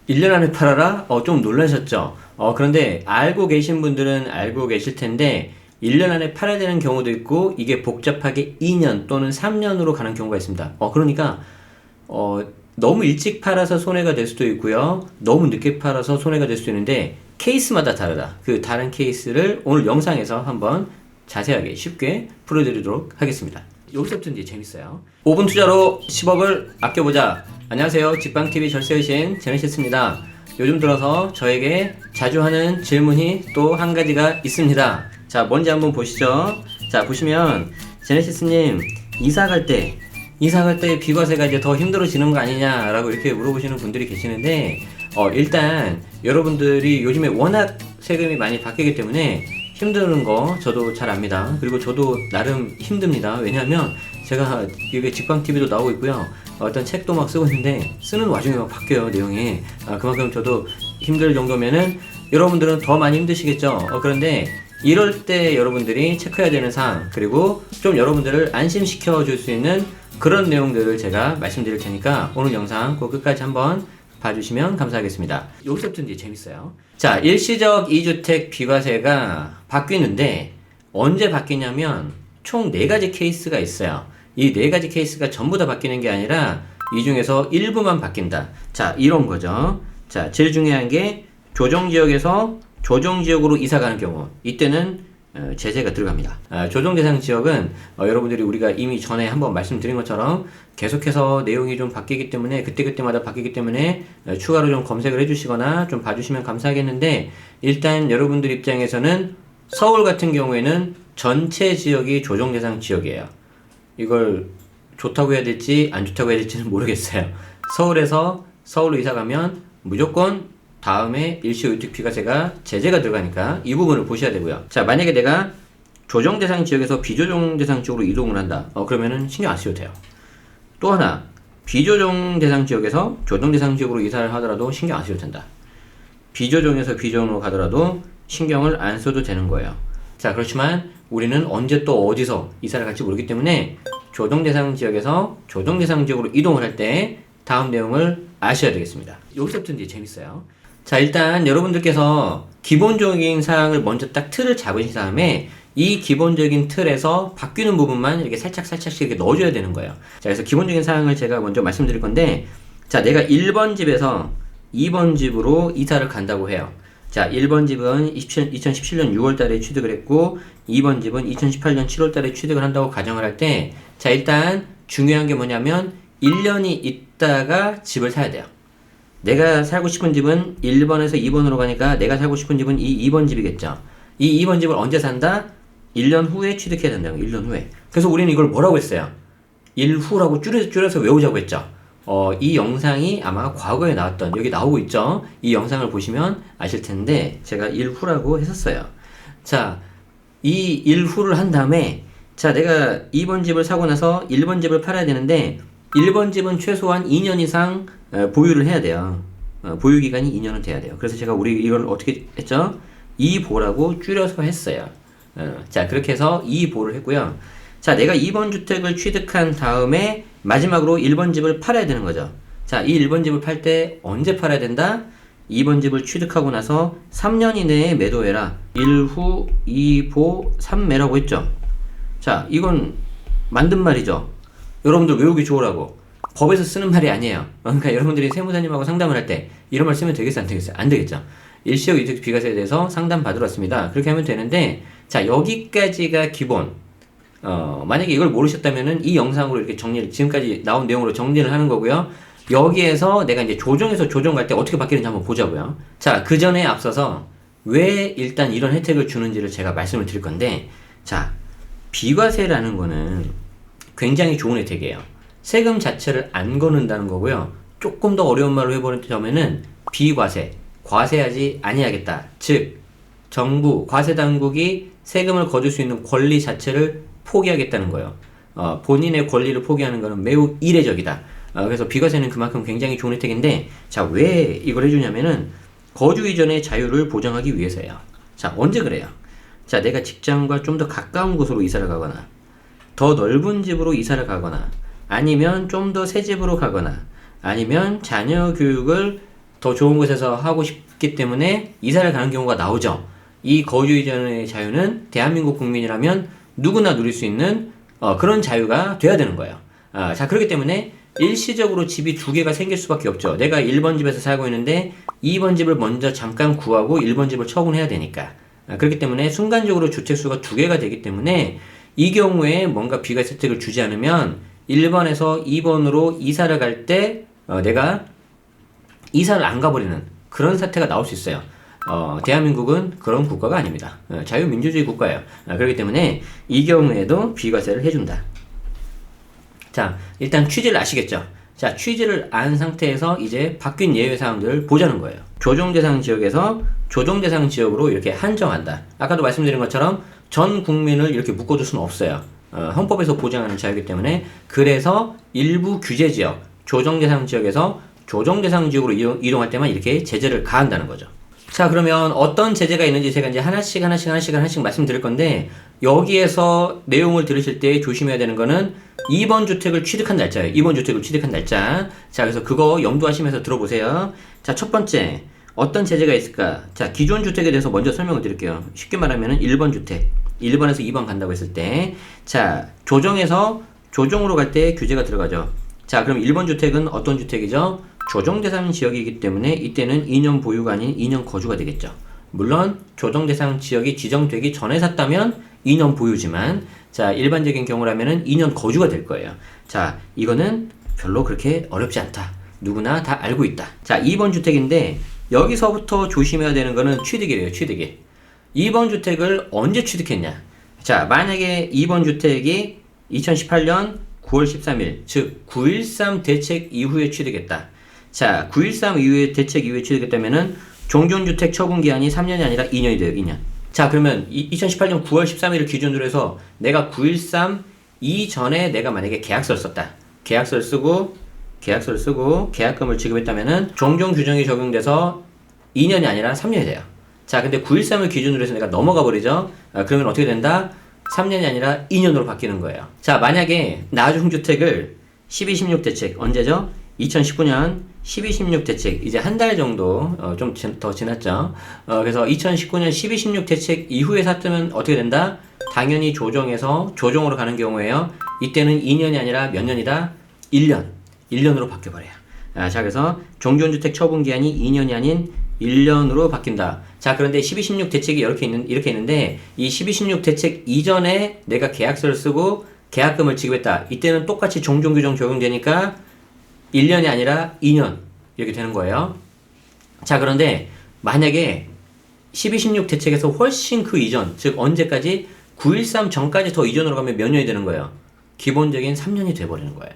1년 안에 팔아라? 좀 놀라셨죠? 그런데 알고 계신 분들은 알고 계실 텐데 1년 안에 팔아야 되는 경우도 있고 이게 복잡하게 2년 또는 3년으로 가는 경우가 있습니다. 그러니까 너무 일찍 팔아서 손해가 될 수도 있고요. 너무 늦게 팔아서 손해가 될 수도 있는데 케이스마다 다르다. 그 다른 케이스를 오늘 영상에서 한번 자세하게 쉽게 풀어드리도록 하겠습니다. 여기서부터 이제 재밌어요. 5분 투자로 10억을 아껴보자. 안녕하세요. 직방TV 절세의신 제네시스입니다. 요즘 들어서 저에게 자주 하는 질문이 또 한 가지가 있습니다. 자, 뭔지 한번 보시죠. 자, 보시면 제네시스님 이사 갈 때 비과세가 이제 더 힘들어지는 거 아니냐라고 이렇게 물어보시는 분들이 계시는데 일단 여러분들이 요즘에 워낙 세금이 많이 바뀌기 때문에 힘드는 거 저도 잘 압니다. 그리고 저도 나름 힘듭니다. 왜냐하면 제가 이게 직방TV도 나오고 있고요. 어떤 책도 막 쓰고 있는데 쓰는 와중에 막 바뀌어요, 내용이. 그만큼 저도 힘들 정도면은 여러분들은 더 많이 힘드시겠죠. 그런데 이럴 때 여러분들이 체크해야 되는 사항, 그리고 좀 여러분들을 안심시켜 줄 수 있는 그런 내용들을 제가 말씀드릴 테니까 오늘 영상 꼭 끝까지 한번 봐주시면 감사하겠습니다. 여기서부터 이제 재밌어요. 자, 일시적 2주택 비과세가 바뀌는데 언제 바뀌냐면 총 4가지 케이스가 있어요. 이 4가지 케이스가 전부 다 바뀌는 게 아니라 이 중에서 일부만 바뀐다. 자, 이런 거죠. 자, 제일 중요한 게 조정지역에서 조정지역으로 이사 가는 경우, 이때는 제재가 들어갑니다. 조정대상 지역은 여러분들이 우리가 이미 전에 한번 말씀드린 것처럼 계속해서 내용이 좀 바뀌기 때문에 그때그때마다 바뀌기 때문에 추가로 좀 검색을 해주시거나 좀 봐주시면 감사하겠는데, 일단 여러분들 입장에서는 서울 같은 경우에는 전체 지역이 조정대상 지역이에요. 이걸 좋다고 해야 될지 안 좋다고 해야 될지는 모르겠어요. 서울에서 서울로 이사 가면 무조건 다음에 일시유특 비과세가 제재가 들어가니까 이 부분을 보셔야 되고요. 자, 만약에 내가 조정대상 지역에서 비조정대상 지역으로 이동을 한다. 그러면은 신경 안 쓰셔도 돼요. 또 하나, 비조정대상 지역에서 조정대상 지역으로 이사를 하더라도 신경 안 쓰셔도 된다. 비조정에서 비조정으로 가더라도 신경을 안 써도 되는 거예요. 자, 그렇지만 우리는 언제 또 어디서 이사를 갈지 모르기 때문에 조정대상 지역에서 조정대상 지역으로 이동을 할 때 다음 내용을 아셔야 되겠습니다. 여기서부터 이제 재밌어요. 자, 일단 여러분들께서 기본적인 사항을 먼저 딱 틀을 잡으신 다음에 이 기본적인 틀에서 바뀌는 부분만 이렇게 살짝씩 이렇게 넣어줘야 되는 거예요. 자, 그래서 기본적인 사항을 제가 먼저 말씀드릴 건데, 자, 내가 1번 집에서 2번 집으로 이사를 간다고 해요. 자, 1번 집은 2017년 6월 달에 취득을 했고 2번 집은 2018년 7월 달에 취득을 한다고 가정을 할 때, 자, 일단 중요한 게 뭐냐면 1년이 있다가 집을 사야 돼요. 내가 살고 싶은 집은 1번에서 2번으로 가니까 내가 살고 싶은 집은 이 2번 집이겠죠. 이 2번 집을 언제 산다? 1년 후에 취득해야 된다고. 1년 후에. 그래서 우리는 이걸 뭐라고 했어요? 1후라고 줄여서 외우자고 했죠. 이 영상이 아마 과거에 나왔던, 여기 나오고 있죠. 이 영상을 보시면 아실 텐데 제가 1후라고 했었어요. 자, 이 1후를 한 다음에, 자, 내가 2번 집을 사고 나서 1번 집을 팔아야 되는데 1번 집은 최소한 2년 이상 보유를 해야 돼요. 보유 기간이 2년은 돼야 돼요. 그래서 제가 우리 이걸 어떻게 했죠? 2보라고 줄여서 했어요. 자, 그렇게 해서 2보를 했고요. 자, 내가 2번 주택을 취득한 다음에 마지막으로 1번 집을 팔아야 되는 거죠. 자, 이 1번 집을 팔 때 언제 팔아야 된다? 2번 집을 취득하고 나서 3년 이내에 매도해라. 1후, 2보, 3매라고 했죠. 자, 이건 만든 말이죠. 여러분들 외우기 좋으라고. 법에서 쓰는 말이 아니에요. 그러니까 여러분들이 세무사님하고 상담을 할 때 이런 말 쓰면 되겠어요? 안 되겠어요? 안 되겠죠. 일시적 이득 비과세에 대해서 상담 받으러 왔습니다. 그렇게 하면 되는데, 자, 여기까지가 기본. 만약에 이걸 모르셨다면은 이 영상으로 이렇게 지금까지 나온 내용으로 정리를 하는 거고요. 여기에서 내가 이제 조정에서 조정 갈 때 어떻게 바뀌는지 한번 보자고요. 자, 그 전에 앞서서 왜 일단 이런 혜택을 주는지를 제가 말씀을 드릴 건데, 자, 비과세라는 거는 굉장히 좋은 혜택이에요. 세금 자체를 안 거는다는 거고요. 조금 더 어려운 말로 해보자면은 비과세, 과세하지 아니하겠다. 즉, 정부, 과세당국이 세금을 거둘 수 있는 권리 자체를 포기하겠다는 거예요. 본인의 권리를 포기하는 것은 매우 이례적이다. 그래서 비과세는 그만큼 굉장히 좋은 혜택인데, 자, 왜 이걸 해주냐면은 거주 이전의 자유를 보장하기 위해서예요. 자, 언제 그래요? 자, 내가 직장과 좀 더 가까운 곳으로 이사를 가거나 더 넓은 집으로 이사를 가거나 아니면 좀 더 새 집으로 가거나 아니면 자녀 교육을 더 좋은 곳에서 하고 싶기 때문에 이사를 가는 경우가 나오죠. 이 거주 이전의 자유는 대한민국 국민이라면 누구나 누릴 수 있는 그런 자유가 돼야 되는 거예요. 자, 그렇기 때문에 일시적으로 집이 두 개가 생길 수밖에 없죠. 내가 1번 집에서 살고 있는데 2번 집을 먼저 잠깐 구하고 1번 집을 처분해야 되니까. 그렇기 때문에 순간적으로 주택수가 두 개가 되기 때문에 이 경우에 뭔가 비과세 혜택을 주지 않으면 1번에서 2번으로 이사를 갈 때 내가 이사를 안 가버리는 그런 사태가 나올 수 있어요. 대한민국은 그런 국가가 아닙니다. 자유민주주의 국가예요. 그렇기 때문에 이 경우에도 비과세를 해준다. 자, 일단 취지를 아시겠죠? 자, 취지를 안 상태에서 이제 바뀐 예외사항들을 보자는 거예요. 조정대상 지역에서 조정대상 지역으로 이렇게 한정한다. 아까도 말씀드린 것처럼 전 국민을 이렇게 묶어둘 수는 없어요. 헌법에서 보장하는 자유이기 때문에 그래서 일부 규제지역, 조정대상 지역에서 조정대상 지역으로 이동할 때만 이렇게 제재를 가한다는 거죠. 자, 그러면 어떤 제재가 있는지 제가 이제 하나씩 말씀드릴 건데 여기에서 내용을 들으실 때 조심해야 되는 거는 2번 주택을 취득한 날짜예요. 2번 주택을 취득한 날짜. 자, 그래서 그거 염두하시면서 들어보세요. 자, 첫 번째 어떤 제재가 있을까? 자, 기존 주택에 대해서 먼저 설명을 드릴게요. 쉽게 말하면은 1번 주택. 1번에서 2번 간다고 했을 때 자, 조정에서 조정으로 갈 때 규제가 들어가죠. 자, 그럼 1번 주택은 어떤 주택이죠? 조정대상 지역이기 때문에 이때는 2년 보유가 아닌 2년 거주가 되겠죠. 물론 조정대상 지역이 지정되기 전에 샀다면 2년 보유지만 자, 일반적인 경우라면은 2년 거주가 될 거예요. 자, 이거는 별로 그렇게 어렵지 않다. 누구나 다 알고 있다. 자, 2번 주택인데 여기서부터 조심해야 되는 거는 취득이래요. 취득이. 2번 주택을 언제 취득했냐? 자, 만약에 2번 주택이 2018년 9월 13일, 즉 9.13 대책 이후에 취득했다. 자, 9.13 이후에 대책 이후에 취득했다면은 종전주택 처분 기한이 3년이 아니라 2년이 돼요. 2년. 자, 그러면 2018년 9월 13일을 기준으로 해서 내가 9.13 이전에 내가 만약에 계약서를 썼다. 계약서를 쓰고 계약금을 지급했다면은 종전 규정이 적용돼서 2년이 아니라 3년이 돼요. 자, 근데 9.13을 기준으로 해서 내가 넘어가 버리죠. 그러면 어떻게 된다? 3년이 아니라 2년으로 바뀌는 거예요. 자, 만약에 나중주택을 12.16 대책 언제죠? 2019년 12.16 대책 이제 한 달 정도 좀 더 지났죠. 그래서 2019년 12.16 대책 이후에 샀으면 어떻게 된다? 당연히 조정에서 조정으로 가는 경우에요. 이때는 2년이 아니라 몇 년이다? 1년으로 바뀌어버려요. 자, 그래서 종전주택 처분 기한이 2년이 아닌 1년으로 바뀐다. 자, 그런데 12.16 대책이 이렇게 있는데 이 12.16 대책 이전에 내가 계약서를 쓰고 계약금을 지급했다. 이때는 똑같이 종전규정 적용되니까 1년이 아니라 2년 이렇게 되는 거예요. 자, 그런데 만약에 12.16 대책에서 훨씬 그 이전, 즉 언제까지 9.13 전까지 더 이전으로 가면 몇 년이 되는 거예요? 기본적인 3년이 돼버리는 거예요.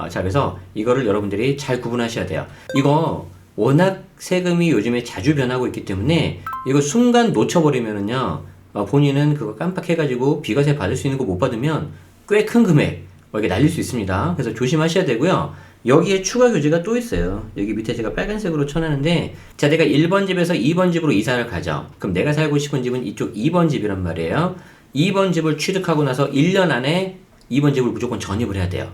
자, 그래서 이거를 여러분들이 잘 구분하셔야 돼요. 이거 워낙 세금이 요즘에 자주 변하고 있기 때문에 이거 순간 놓쳐버리면은요, 본인은 그거 깜빡해가지고 비과세 받을 수 있는 거 못 받으면 꽤 큰 금액 이게 날릴 수 있습니다. 그래서 조심하셔야 되고요. 여기에 추가 규제가 또 있어요. 여기 밑에 제가 빨간색으로 쳐놨는데, 자, 내가 1번 집에서 2번 집으로 이사를 가죠. 그럼 내가 살고 싶은 집은 이쪽 2번 집이란 말이에요. 2번 집을 취득하고 나서 1년 안에 2번 집을 무조건 전입을 해야 돼요.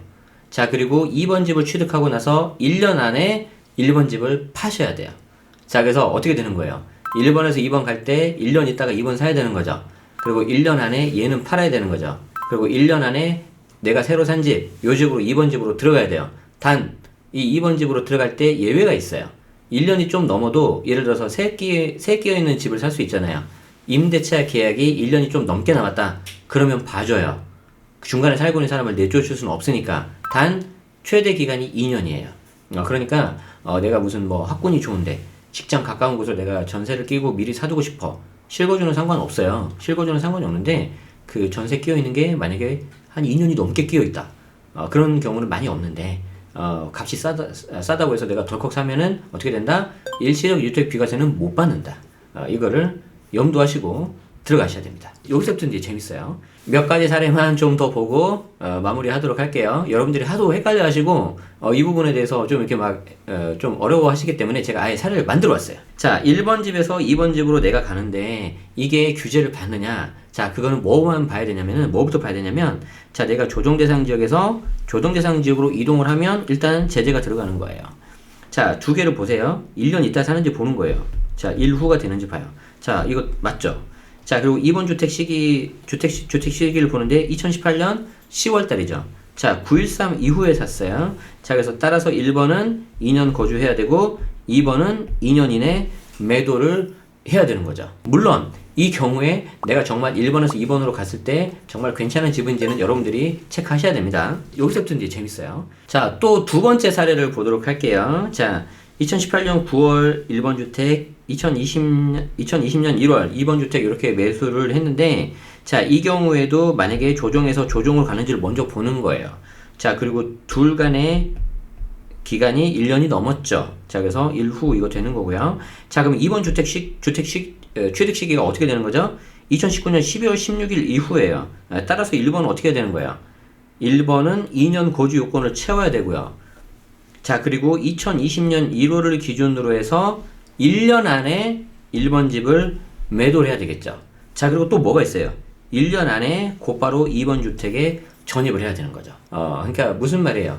자, 그리고 2번 집을 취득하고 나서 1년 안에 1번 집을 파셔야 돼요. 자, 그래서 어떻게 되는 거예요? 1번에서 2번 갈 때 1년 있다가 2번 사야 되는 거죠. 그리고 1년 안에 얘는 팔아야 되는 거죠. 그리고 1년 안에 내가 새로 산 집, 요 집으로 2번 집으로 들어가야 돼요. 단, 이 2번 집으로 들어갈 때 예외가 있어요. 1년이 좀 넘어도 예를 들어서 새 끼어 있는 집을 살 수 있잖아요. 임대차 계약이 1년이 좀 넘게 남았다. 그러면 봐줘요. 중간에 살고 있는 사람을 내쫓을 수는 없으니까. 단, 최대 기간이 2년이에요. 그러니까 내가 무슨 뭐 학군이 좋은데 직장 가까운 곳을 내가 전세를 끼고 미리 사두고 싶어. 실거주는 상관없어요. 실거주는 상관이 없는데 그 전세 끼어 있는 게 만약에 한 2년이 넘게 끼어 있다. 그런 경우는 많이 없는데 값이 싸다고 해서 내가 덜컥 사면은 어떻게 된다? 일시적 유택 비과세는 못 받는다. 이거를 염두하시고 들어가셔야 됩니다. 여기서부터 이제 재밌어요. 몇 가지 사례만 좀 더 보고 마무리하도록 할게요. 여러분들이 하도 헷갈려 하시고 이 부분에 대해서 좀 이렇게 막 좀 어려워 하시기 때문에 제가 아예 사례를 만들어 왔어요. 자, 1번 집에서 2번 집으로 내가 가는데 이게 규제를 받느냐? 자, 그거는 뭐만 봐야 되냐면은 뭐부터 봐야 되냐면, 자, 내가 조정대상 지역에서 조정대상 지역으로 이동을 하면 일단 제재가 들어가는 거예요. 자, 두 개를 보세요. 1년 있다 사는지 보는 거예요. 자, 1후가 되는지 봐요. 자, 이거 맞죠? 자, 그리고 이번 주택 시기를 보는데 2018년 10월 달이죠. 자, 913 이후에 샀어요. 자, 그래서 따라서 1번은 2년 거주해야 되고 2번은 2년 이내 매도를 해야 되는 거죠. 물론 이 경우에 내가 정말 1번에서 2번으로 갔을 때 정말 괜찮은 집인지는 여러분들이 체크하셔야 됩니다. 여기서부터 이제 재밌어요. 자, 또 두 번째 사례를 보도록 할게요. 자, 2018년 9월 1번 주택, 2020년 1월 2번 주택 이렇게 매수를 했는데, 자, 이 경우에도 만약에 조정에서 조정으로 가는지를 먼저 보는 거예요. 자, 그리고 둘 간의 기간이 1년이 넘었죠. 자, 그래서 1후 이거 되는 거고요. 자, 그럼 이번 취득 시기가 어떻게 되는 거죠? 2019년 12월 16일 이후에요. 따라서 1번은 어떻게 되는 거예요? 1번은 2년 거주 요건을 채워야 되고요. 자, 그리고 2020년 1월을 기준으로 해서 1년 안에 1번 집을 매도를 해야 되겠죠. 자, 그리고 또 뭐가 있어요? 1년 안에 곧바로 2번 주택에 전입을 해야 되는 거죠. 그러니까 무슨 말이에요?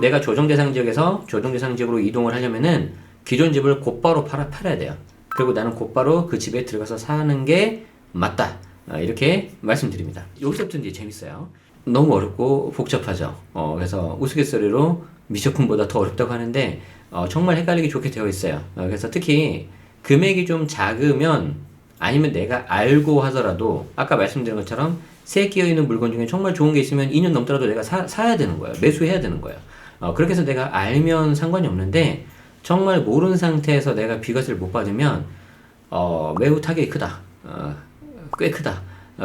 내가 조정대상 지역에서 조정대상 지역으로 이동을 하려면은 기존 집을 곧바로 팔아야 돼요. 그리고 나는 곧바로 그 집에 들어가서 사는 게 맞다. 이렇게 말씀드립니다. 여기서부터 이제 재밌어요. 너무 어렵고 복잡하죠. 그래서 우스갯소리로 미적분보다 더 어렵다고 하는데 정말 헷갈리기 좋게 되어 있어요. 그래서 특히 금액이 좀 작으면 아니면 내가 알고 하더라도 아까 말씀드린 것처럼 새 끼어있는 물건 중에 정말 좋은 게 있으면 2년 넘더라도 내가 사야 되는 거예요. 매수해야 되는 거예요. 그렇게 해서 내가 알면 상관이 없는데 정말 모르는 상태에서 내가 비과세를 못 받으면 매우 타격이 크다. 꽤 크다.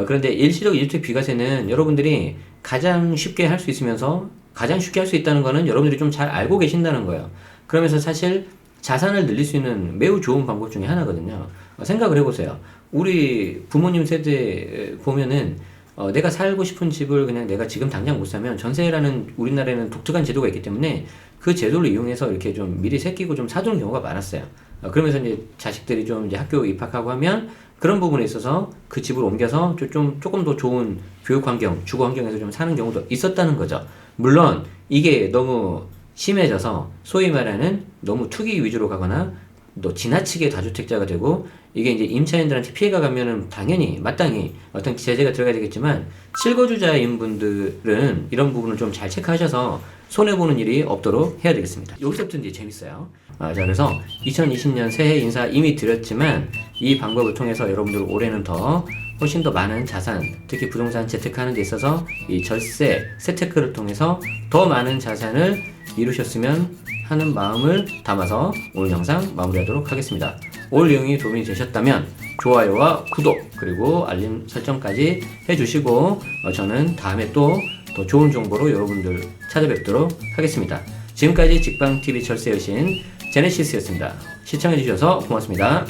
그런데 일시적 1주택 비과세는 여러분들이 가장 쉽게 할 수 있으면서 가장 쉽게 할 수 있다는 거는 여러분들이 좀 잘 알고 계신다는 거예요. 그러면서 사실 자산을 늘릴 수 있는 매우 좋은 방법 중에 하나거든요. 생각을 해보세요. 우리 부모님 세대 보면은 내가 살고 싶은 집을 그냥 내가 지금 당장 못 사면 전세라는 우리나라에는 독특한 제도가 있기 때문에 그 제도를 이용해서 이렇게 좀 미리 새끼고 좀 사두는 경우가 많았어요. 그러면서 이제 자식들이 좀 이제 학교 입학하고 하면 그런 부분에 있어서 그 집을 옮겨서 조금 더 좋은 교육 환경, 주거 환경에서 좀 사는 경우도 있었다는 거죠. 물론 이게 너무 심해져서 소위 말하는 너무 투기 위주로 가거나 또 지나치게 다주택자가 되고 이게 이제 임차인들한테 피해가 가면은 당연히 마땅히 어떤 제재가 들어가야 되겠지만 실거주자인 분들은 이런 부분을 좀 잘 체크하셔서 손해보는 일이 없도록 해야 되겠습니다. 여기서부터 이제 재밌어요. 자, 그래서 2020년 새해 인사 이미 드렸지만 이 방법을 통해서 여러분들 올해는 더 훨씬 더 많은 자산, 특히 부동산 재테크하는 데 있어서 이 절세, 세테크를 통해서 더 많은 자산을 이루셨으면 하는 마음을 담아서 오늘 영상 마무리하도록 하겠습니다. 오늘 내용이 도움이 되셨다면 좋아요와 구독 그리고 알림 설정까지 해주시고 저는 다음에 또 더 좋은 정보로 여러분들 찾아뵙도록 하겠습니다. 지금까지 직방TV 철새 여신 제네시스였습니다. 시청해주셔서 고맙습니다.